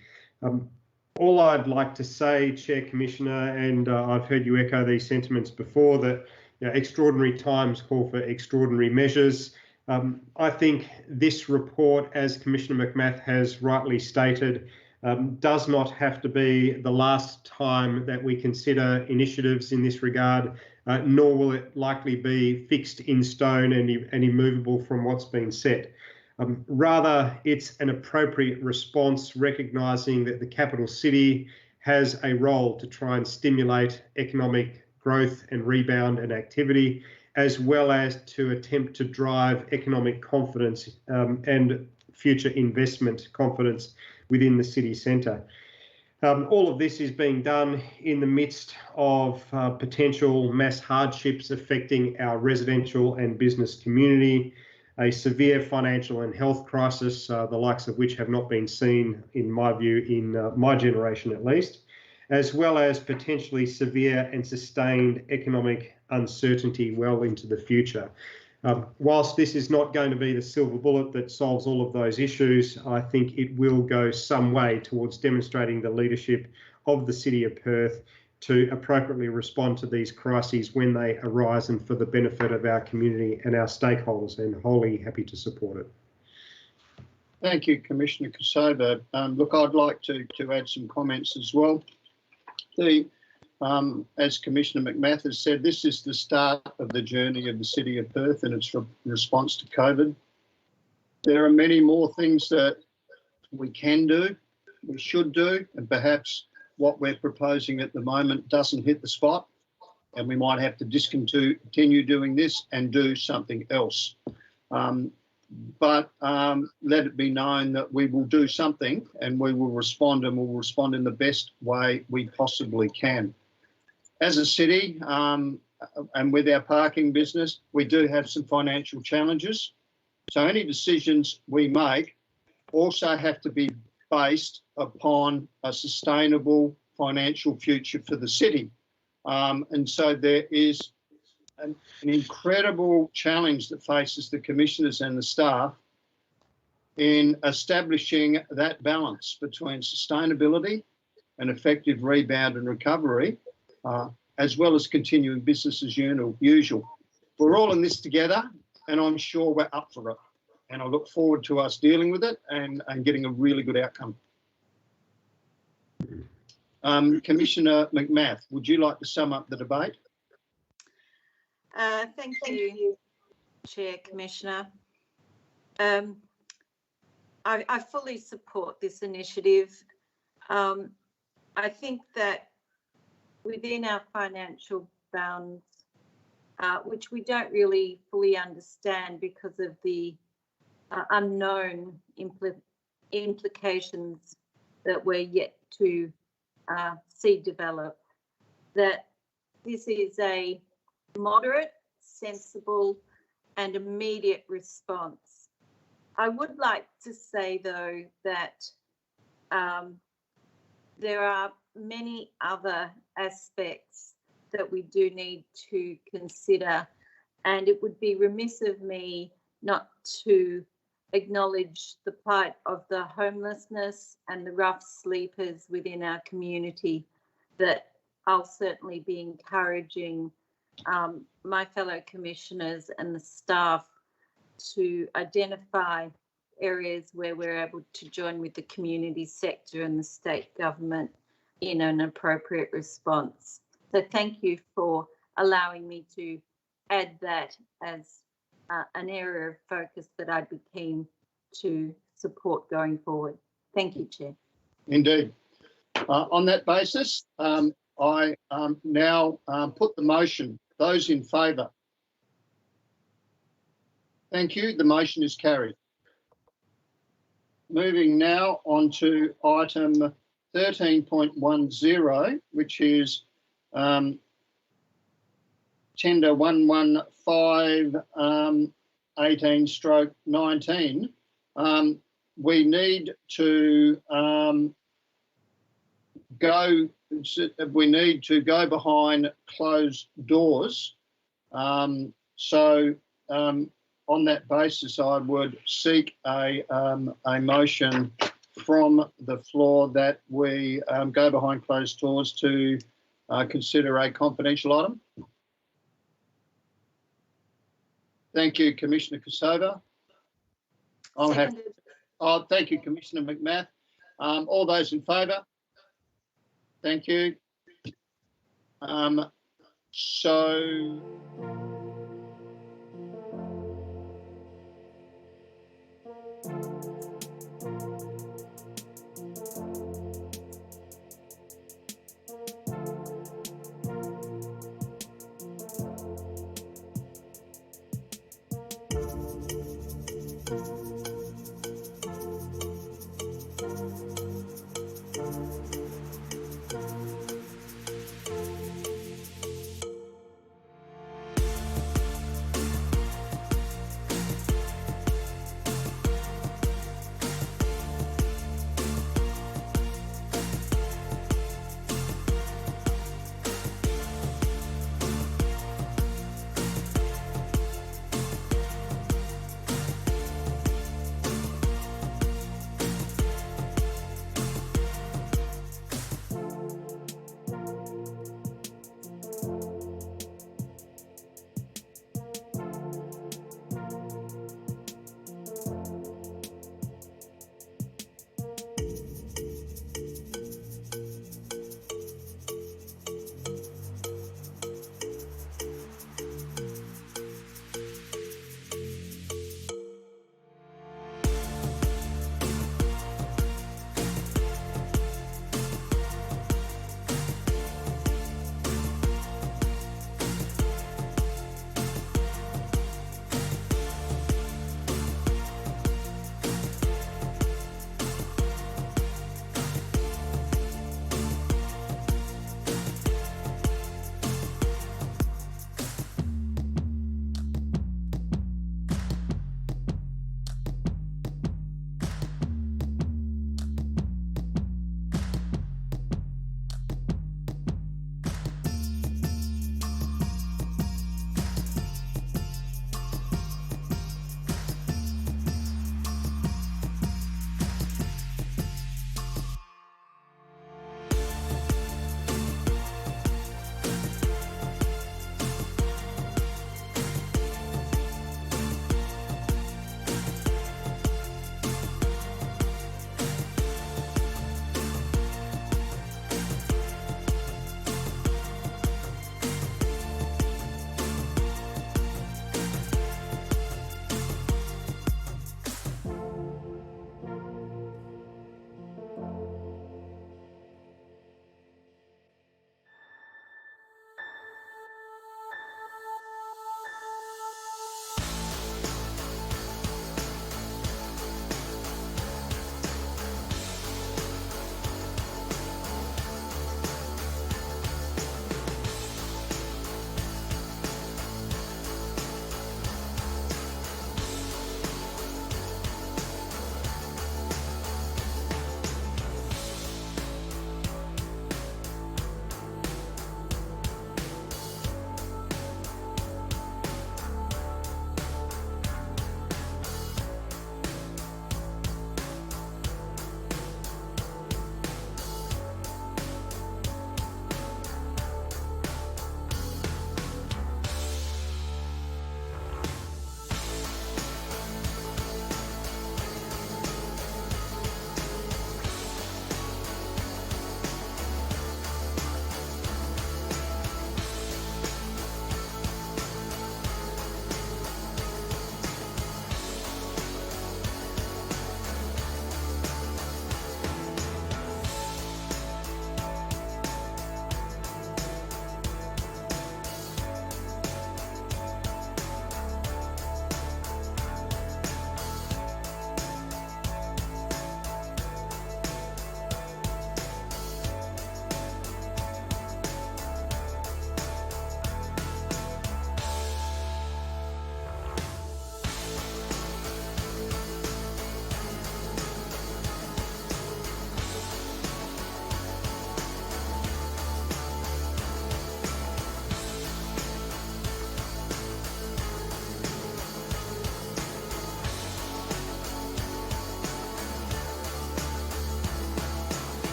All I'd like to say, Chair, Commissioner, and I've heard you echo these sentiments before, that extraordinary times call for extraordinary measures. I think this report, as Commissioner McMath has rightly stated, does not have to be the last time that we consider initiatives in this regard, nor will it likely be fixed in stone and immovable from what's been set. Rather, it's an appropriate response, recognising that the capital city has a role to try and stimulate economic growth and rebound and activity, as well as to attempt to drive economic confidence and future investment confidence within the city centre. All of this is being done in the midst of potential mass hardships affecting our residential and business community, a severe financial and health crisis, the likes of which have not been seen, in my view, in my generation at least, as well as potentially severe and sustained economic uncertainty well into the future. Whilst this is not going to be the silver bullet that solves all of those issues, I think it will go some way towards demonstrating the leadership of the City of Perth to appropriately respond to these crises when they arise and for the benefit of our community and our stakeholders, and wholly happy to support it. Thank you, Commissioner Kosovo. Look, I'd like to add some comments as well. As Commissioner McMath has said, this is the start of the journey of the City of Perth and its response to COVID. There are many more things that we can do, we should do, and perhaps what we're proposing at the moment doesn't hit the spot, and we might have to discontinue doing this and do something else. But let it be known that we will do something and we will respond, and we'll respond in the best way we possibly can. As a city, and with our parking business, we do have some financial challenges. So any decisions we make also have to be based upon a sustainable financial future for the city. And so there is an incredible challenge that faces the commissioners and the staff in establishing that balance between sustainability and effective rebound and recovery, as well as continuing business as usual. We're all in this together, and I'm sure we're up for it. And I look forward to us dealing with it and getting a really good outcome. Commissioner McMath, would you like to sum up the debate? Thank you, Chair, Commissioner. I fully support this initiative. I think that within our financial bounds, which we don't really fully understand because of the unknown implications that we're yet to see develop, that this is a moderate, sensible and immediate response. I would like to say, though, that there are many other aspects that we do need to consider, and it would be remiss of me not to acknowledge the plight of the homelessness and the rough sleepers within our community, that I'll certainly be encouraging my fellow commissioners and the staff to identify areas where we're able to join with the community sector and the state government in an appropriate response. So thank you for allowing me to add that as an area of focus that I'd be keen to support going forward. Thank you, Chair. Indeed. On that basis, I now put the motion. Those in favour? Thank you. The motion is carried. Moving now on to item 13.10, which is tender 115/18/19. We need to go behind closed doors. On that basis, I would seek a motion from the floor that we go behind closed doors to consider a confidential item. Thank you, Commissioner Kosova. Thank you, Commissioner McMath. All those in favour? Thank you.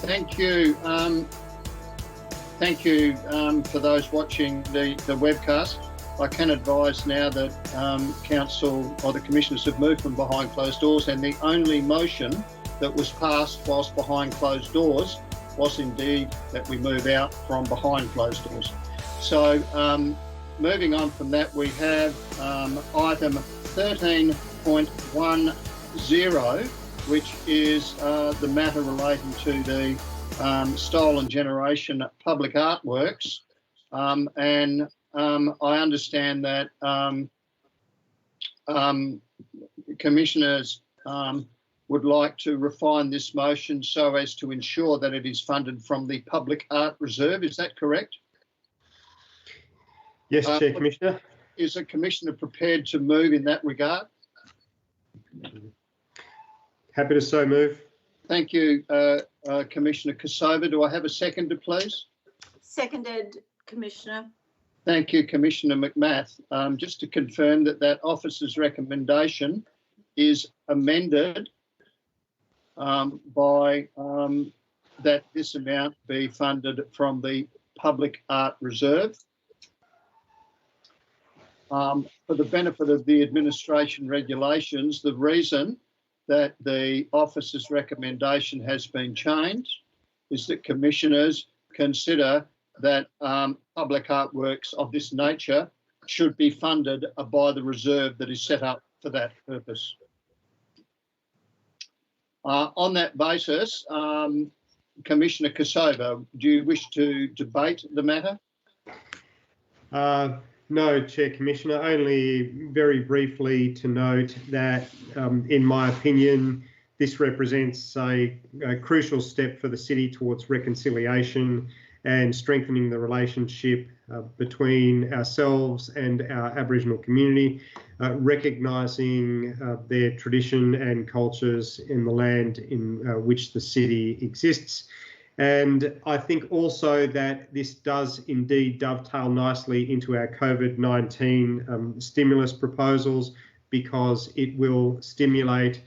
Thank you. Thank you for those watching the webcast. I can advise now that council or the commissioners have moved from behind closed doors, and the only motion that was passed whilst behind closed doors was indeed that we move out from behind closed doors. So moving on from that, we have item 13.10, which is the matter relating to the stolen generation public artworks. I understand that commissioners would like to refine this motion so as to ensure that it is funded from the Public Art Reserve. Is that correct? Yes, Chair, Commissioner. Is the Commissioner prepared to move in that regard? Happy to so move. Thank you, Commissioner Kosova. Do I have a seconder, please? Seconded, Commissioner. Thank you, Commissioner McMath. Just to confirm that officer's recommendation is amended by that this amount be funded from the Public Art Reserve. For the benefit of the administration regulations, the reason that the officer's recommendation has been changed is that commissioners consider that public artworks of this nature should be funded by the reserve that is set up for that purpose. On that basis, Commissioner Kosova, do you wish to debate the matter? No, Chair, Commissioner, only very briefly to note that, in my opinion, this represents a crucial step for the city towards reconciliation and strengthening the relationship between ourselves and our Aboriginal community, recognising their tradition and cultures in the land in which the city exists. And I think also that this does indeed dovetail nicely into our COVID-19 stimulus proposals, because it will stimulate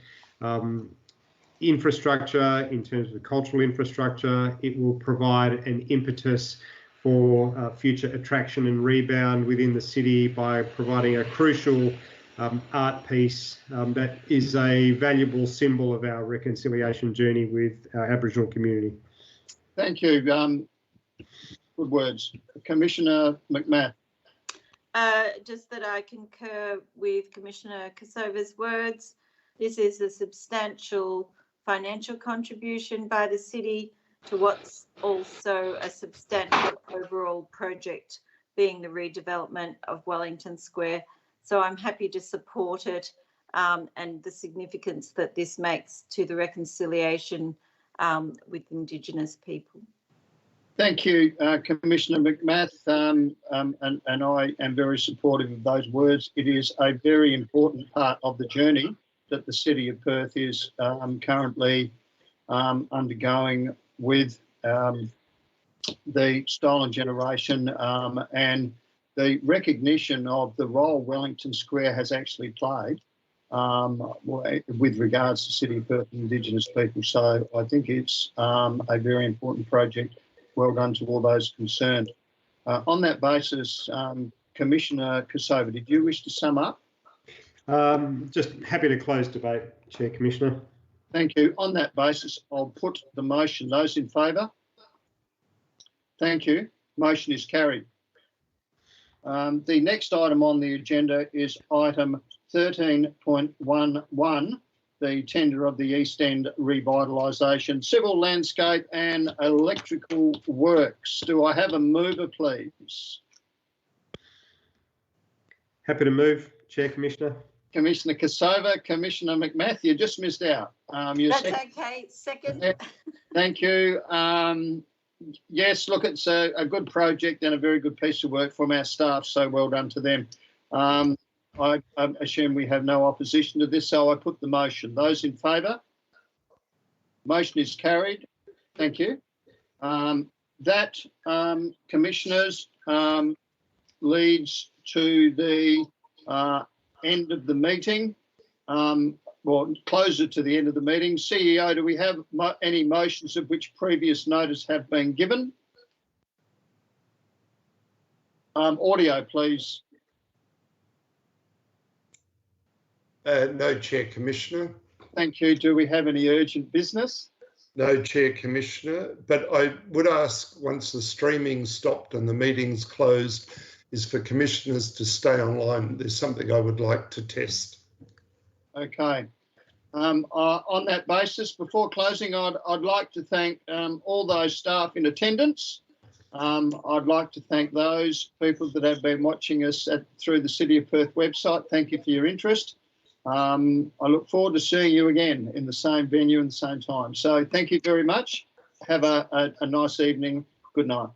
infrastructure in terms of the cultural infrastructure. It will provide an impetus for future attraction and rebound within the city by providing a crucial art piece that is a valuable symbol of our reconciliation journey with our Aboriginal community. Thank you. Good words. Commissioner McMath. Just that I concur with Commissioner Kosova's words. This is a substantial financial contribution by the city to what's also a substantial overall project, being the redevelopment of Wellington Square. So I'm happy to support it and the significance that this makes to the reconciliation with Indigenous people. Thank you, Commissioner McMath, and I am very supportive of those words. It is a very important part of the journey that the City of Perth is currently undergoing with the stolen generation and the recognition of the role Wellington Square has actually played with regards to City of Perth and Indigenous people. So I think it's a very important project. Well done to all those concerned. On that basis, Commissioner Kosova, did you wish to sum up? Just happy to close debate, Chair, Commissioner. Thank you. On that basis, I'll put the motion. Those in favour? Thank you. Motion is carried. The next item on the agenda is item 13.11, the tender of the East End revitalisation, civil landscape and electrical works. Do I have a mover, please? Happy to move, Chair, Commissioner. Commissioner Kosova. Commissioner McMath, you just missed out. That's okay. Second. Thank you. Yes, look, it's a good project and a very good piece of work from our staff, so well done to them. I assume we have no opposition to this, so I put the motion. Those in favour? Motion is carried. Thank you. That, Commissioners, leads to the end of the meeting. well, closer to the end of the meeting. CEO, do we have any motions of which previous notice have been given? Audio, please. No, Chair Commissioner. Thank you. Do we have any urgent business? No, Chair Commissioner, but I would ask, once the streaming stopped and the meeting's closed, is for commissioners to stay online. There's something I would like to test. Okay. On that basis, before closing, I'd like to thank all those staff in attendance. I'd like to thank those people that have been watching us through the City of Perth website. Thank you for your interest. I look forward to seeing you again in the same venue and the same time. So thank you very much. Have a nice evening. Good night.